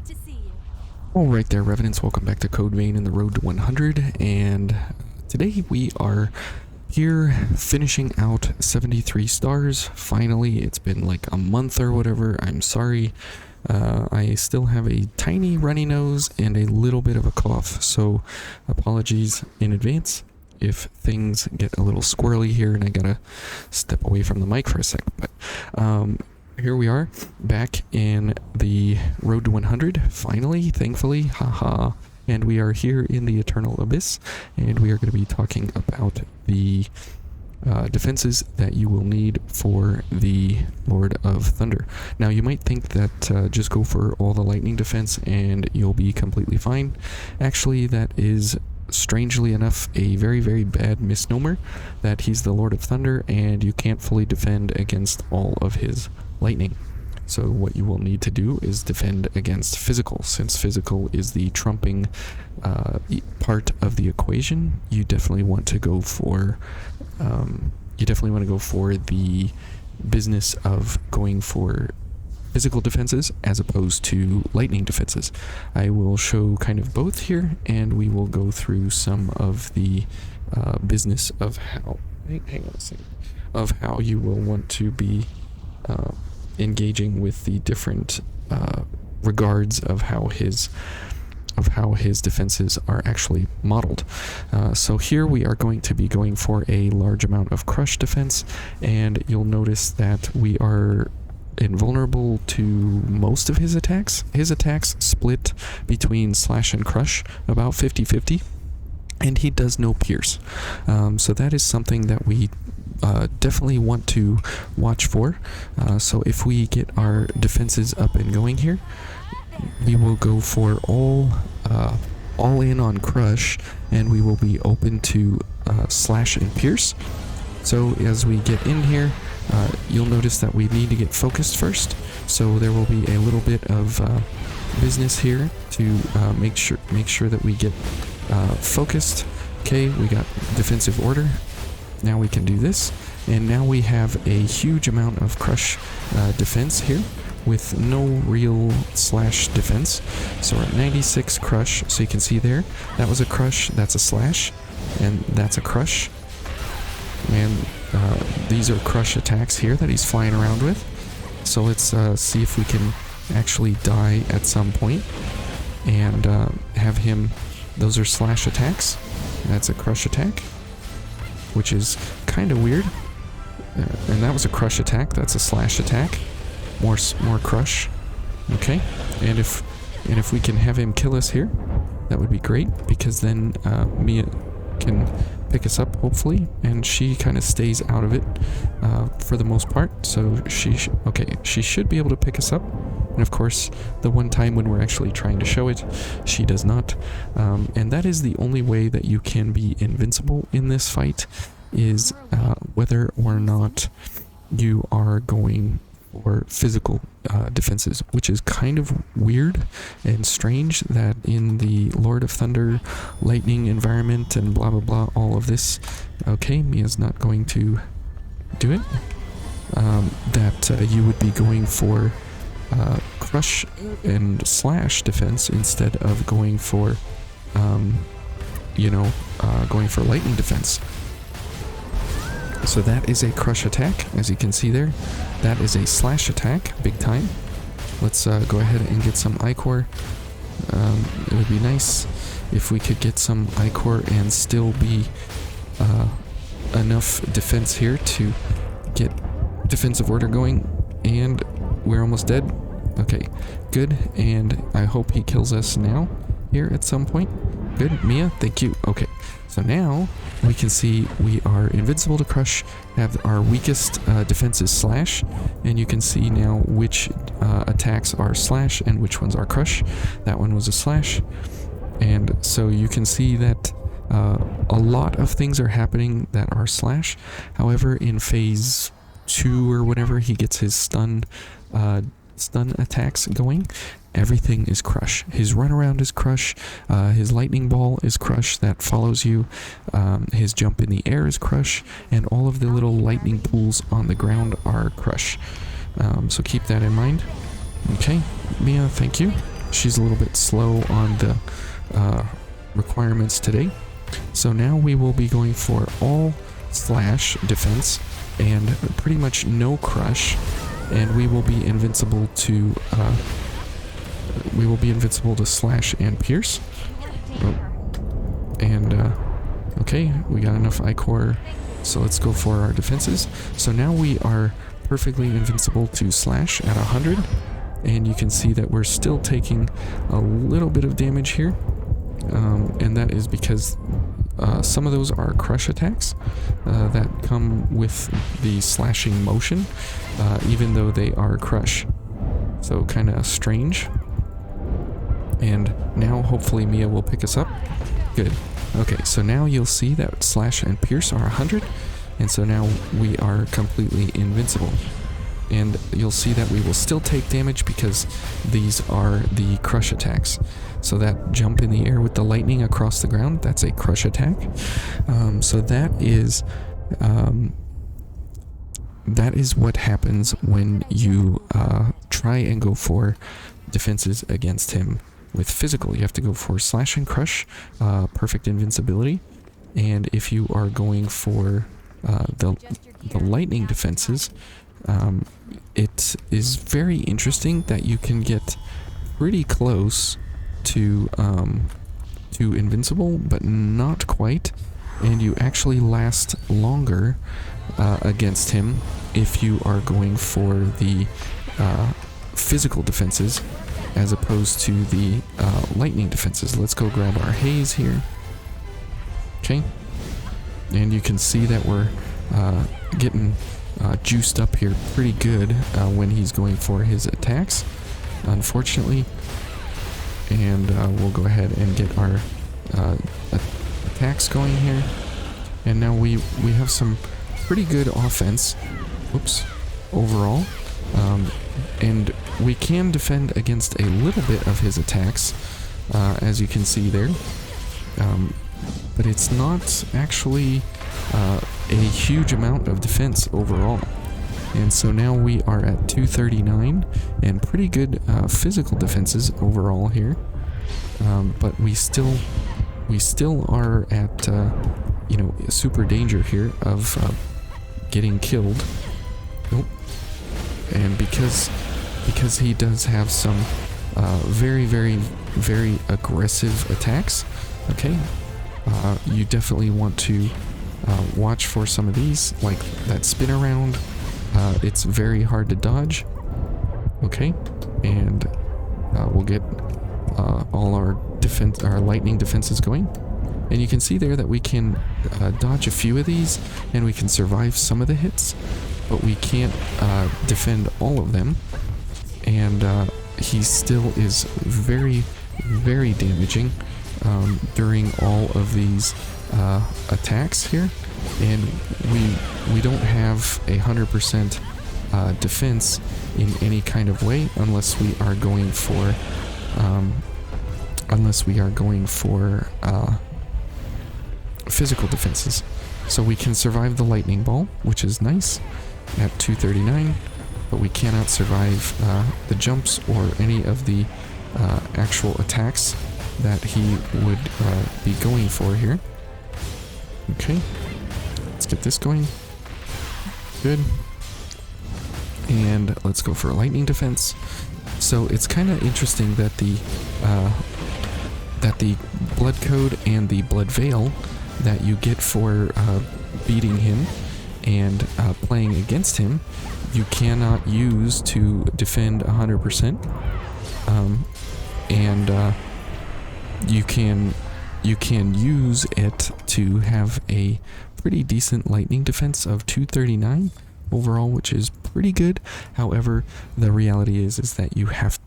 to see you. Alright there, Revenants, welcome back to Code Vein and the Road to 100, and today we are here finishing out 73 stars. Finally, it's been like a month or whatever. I'm sorry. I still have a tiny runny nose and a little bit of a cough, so apologies in advance if things get a little squirrely here and I gotta step away from the mic for a sec. But here we are, back in the Road to 100, finally, thankfully, haha. And we are here in the Eternal Abyss, and we are going to be talking about the defenses that you will need for the Lord of Thunder. Now, you might think that just go for all the lightning defense and you'll be completely fine. Actually, that is, strangely enough, a very, very bad misnomer, that he's the Lord of Thunder and you can't fully defend against all of his lightning. So what you will need to do is defend against physical. Since physical is the trumping part of the equation, you definitely want to go for the business of going for physical defenses as opposed to lightning defenses. I will show kind of both here, and we will go through some of the business of how hang on a second, of how you will want to be engaging with the different regards of how his defenses are actually modeled. So here we are going to be going for a large amount of crush defense, and you'll notice that we are invulnerable to most of his attacks. His attacks split between slash and crush about 50-50, and he does no pierce. So that is something that we definitely want to watch for. So if we get our defenses up and going here, we will go for all in on crush, and we will be open to slash and pierce. So as we get in here, you'll notice that we need to get focused first. So there will be a little bit of business here to make sure that we get focused. Okay, we got defensive order. Now we can do this, and now we have a huge amount of crush defense here with no real slash defense. So we're at 96 crush, so you can see there, that was a crush, that's a slash, and that's a crush. And these are crush attacks here that he's flying around with. So let's see if we can actually die at some point and have him, those are slash attacks, that's a crush attack, which is kind of weird. And that was a crush attack, that's a slash attack. More crush. Okay, and if we can have him kill us here, that would be great, because then Mia can pick us up, hopefully, and she kind of stays out of it for the most part. So she should be able to pick us up. And of course, the one time when we're actually trying to show it, she does not. And that is the only way that you can be invincible in this fight, is whether or not you are going for physical defenses, which is kind of weird and strange that in the Lord of Thunder lightning environment and blah blah blah, all of this, okay, Mia's not going to do it, that you would be going for crush and slash defense instead of going for going for lightning defense. So that is a crush attack, as you can see there. That is a slash attack, big time. Let's go ahead and get some Ichor. It would be nice if we could get some Ichor and still be enough defense here to get defensive order going. And we're almost dead. Okay, good. And I hope he kills us now here at some point. Good, Mia, thank you. Okay, so now we can see we are invincible to crush, have our weakest defense is slash, and you can see now which attacks are slash and which ones are crush. That one was a slash, and so you can see that a lot of things are happening that are slash. However, in phase 2 or whatever, he gets his stun attacks going, everything is crush. His runaround is crush, his lightning ball is crush that follows you, his jump in the air is crush, and all of the little lightning pools on the ground are crush. So keep that in mind. Okay, Mia, thank you. she's a little bit slow on the requirements today. So now we will be going for all slash defense and pretty much no crush, and we will be invincible to slash and pierce. And okay, we got enough ichor, so let's go for our defenses. So now we are perfectly invincible to slash at 100, and you can see that we're still taking a little bit of damage here, and that is because some of those are crush attacks that come with the slashing motion, even though they are crush. So kind of strange. And now hopefully Mia will pick us up. Good. Okay, so now you'll see that slash and pierce are 100, and so now we are completely invincible. And you'll see that we will still take damage because these are the crush attacks. So that jump in the air with the lightning across the ground, that's a crush attack. So that is what happens when you try and go for defenses against him with physical. You have to go for slash and crush, perfect invincibility, and if you are going for the lightning defenses, it is very interesting that you can get pretty close to invincible, but not quite, and you actually last longer against him if you are going for the physical defenses as opposed to the lightning defenses. Let's go grab our haze here. Okay, and you can see that we're getting juiced up here pretty good when he's going for his attacks, unfortunately. And we'll go ahead and get our attacks going here. And now we have some pretty good offense. Oops, overall. And we can defend against a little bit of his attacks, as you can see there. But it's not actually a huge amount of defense overall. And so now we are at 239 and pretty good physical defenses overall here. But we still are at super danger here of getting killed. Nope. And because he does have some very, very, very aggressive attacks, okay, you definitely want to watch for some of these, like that spin around. It's very hard to dodge. Okay, and we'll get all our lightning defenses going. And you can see there that we can dodge a few of these, and we can survive some of the hits, but we can't defend all of them. And he still is very, very damaging during all of these attacks here. And we don't have 100% defense in any kind of way unless we are going for physical defenses. So we can survive the lightning ball, which is nice, at 239, but we cannot survive the jumps or any of the actual attacks that he would be going for here. Okay, let's get this going. Good. And let's go for a lightning defense. So it's kind of interesting that the blood code and the blood veil that you get for beating him and playing against him, you cannot use to defend 100%. And you can use it to have a pretty decent lightning defense of 239 overall, which is pretty good. However, the reality is that you have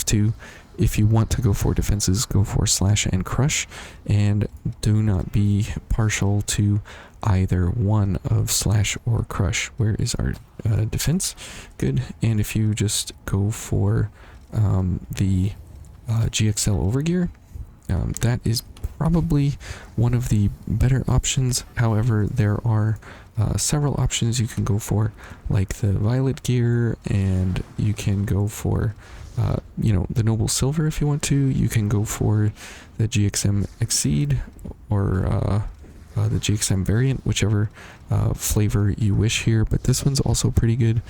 to, if you want to go for defenses, go for slash and crush, and do not be partial to either one of slash or crush. Where is our defense? Good. And if you just go for the GXL overgear, that is probably one of the better options. However, there are several options you can go for, like the Violet gear, and you can go for, you know, the Noble Silver if you want to. You can go for the GXM Exceed, or the GXM variant, whichever flavor you wish here. But this one's also pretty good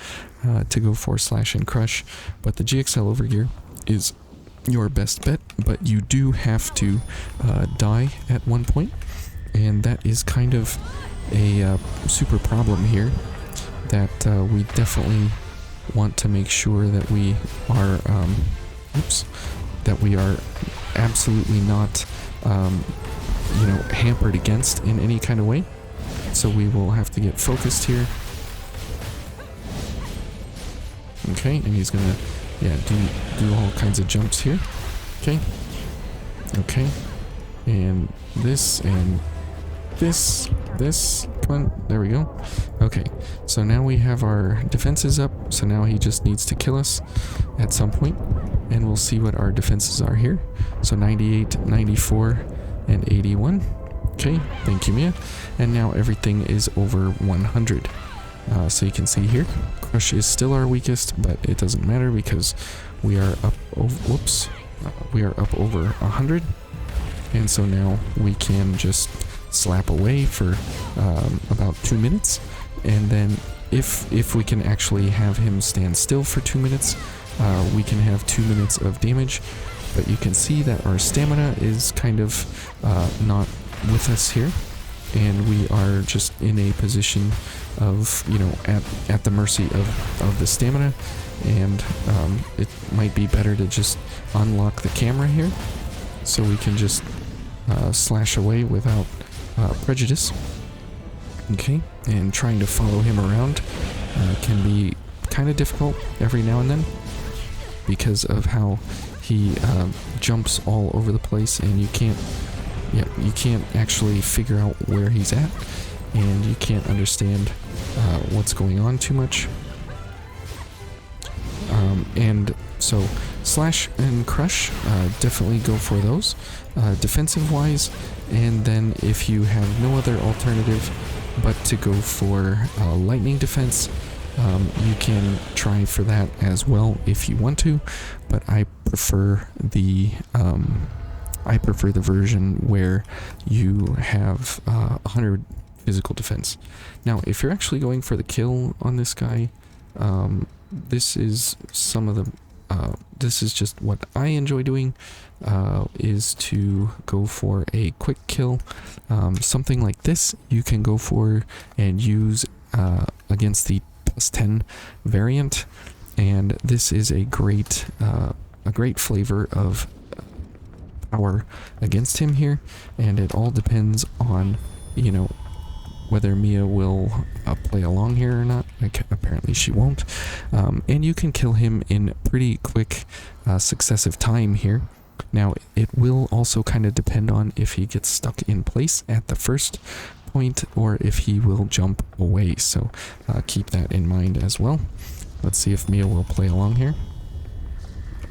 to go for Slash and Crush. But the GXL Overgear is your best bet, but you do have to die at one point, and that is kind of a super problem here that we definitely want to make sure that we are that we are absolutely not you know, hampered against in any kind of way. So we will have to get focused here. Okay, and he's gonna, yeah, do all kinds of jumps here. Okay, okay, and this, come on, there we go. Okay, so now we have our defenses up, so now he just needs to kill us at some point, and we'll see what our defenses are here. So 98, 94, and 81. Okay, thank you, Mia. And now everything is over 100. So you can see here, Crush is still our weakest, but it doesn't matter because we are up over, we are up over 100. And so now we can just slap away for about 2 minutes. And then if we can actually have him stand still for 2 minutes, we can have 2 minutes of damage. But you can see that our stamina is kind of not with us here, and we are just in a position of, you know, at the mercy of the stamina, and it might be better to just unlock the camera here so we can just slash away without prejudice. Okay, and trying to follow him around can be kind of difficult every now and then because of how he jumps all over the place, and you can't actually figure out where he's at, and you can't understand what's going on too much. And so Slash and Crush, definitely go for those defensive wise, and then if you have no other alternative but to go for lightning defense, you can try for that as well if you want to, but I prefer the version where you have 100 physical defense. Now, if you're actually going for the kill on this guy, this is some of the this is just what I enjoy doing, is to go for a quick kill. Something like this you can go for and use against the +10 variant, and this is a great flavor of power against him here, and it all depends on, you know, whether Mia will play along here or not. Apparently she won't, and you can kill him in pretty quick successive time here. Now it will also kind of depend on if he gets stuck in place at the first point or if he will jump away, so keep that in mind as well. Let's see if Mia will play along here.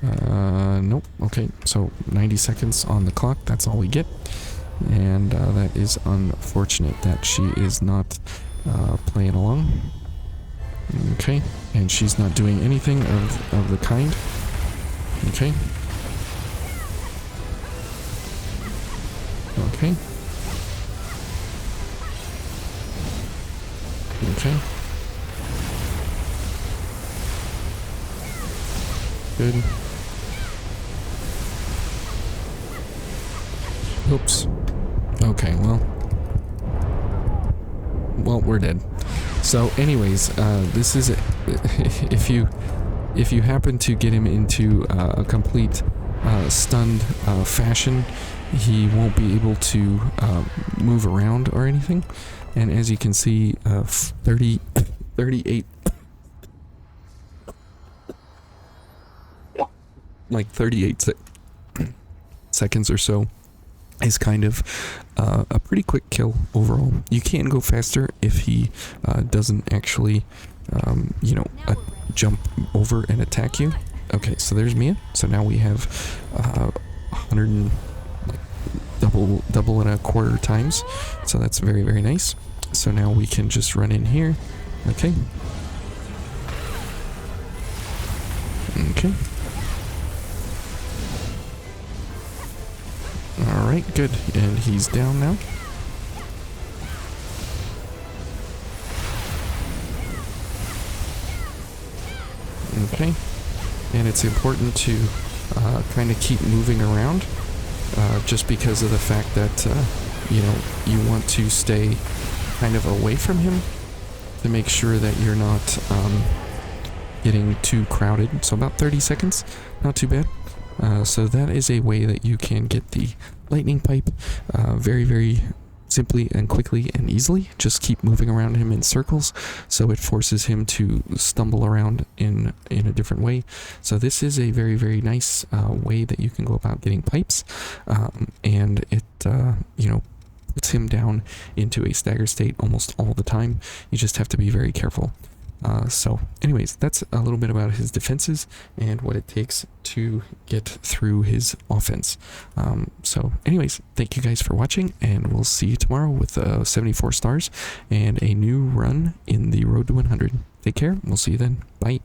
Nope. Okay, so 90 seconds on the clock, that's all we get, and that is unfortunate that she is not playing along. Okay, and she's not doing anything of the kind. Okay. Okay. Okay. Good. Oops. Okay, well, we're dead. So anyways, this is it. If you happen to get him into a complete stunned fashion, he won't be able to move around or anything. And as you can see, 38 like 38 seconds or so is kind of a pretty quick kill overall. You can go faster if he doesn't actually you know, jump over and attack you. Okay, so there's Mia. So now we have 100 and double and a quarter times, so that's very, very nice. So now we can just run in here. Okay. Okay. Alright, good. And he's down now. Okay. And it's important to kind of keep moving around, just because of the fact that, you know, you want to stay kind of away from him to make sure that you're not getting too crowded. So about 30 seconds, not too bad. So that is a way that you can get the lightning pipe very, very simply and quickly and easily. Just keep moving around him in circles, so it forces him to stumble around in a different way. So this is a very, very nice way that you can go about getting pipes, and it you know, puts him down into a stagger state almost all the time. You just have to be very careful. So anyways, that's a little bit about his defenses and what it takes to get through his offense. So anyways, thank you guys for watching, and we'll see you tomorrow with 74 stars and a new run in the Road to 100. Take care. We'll see you then. Bye.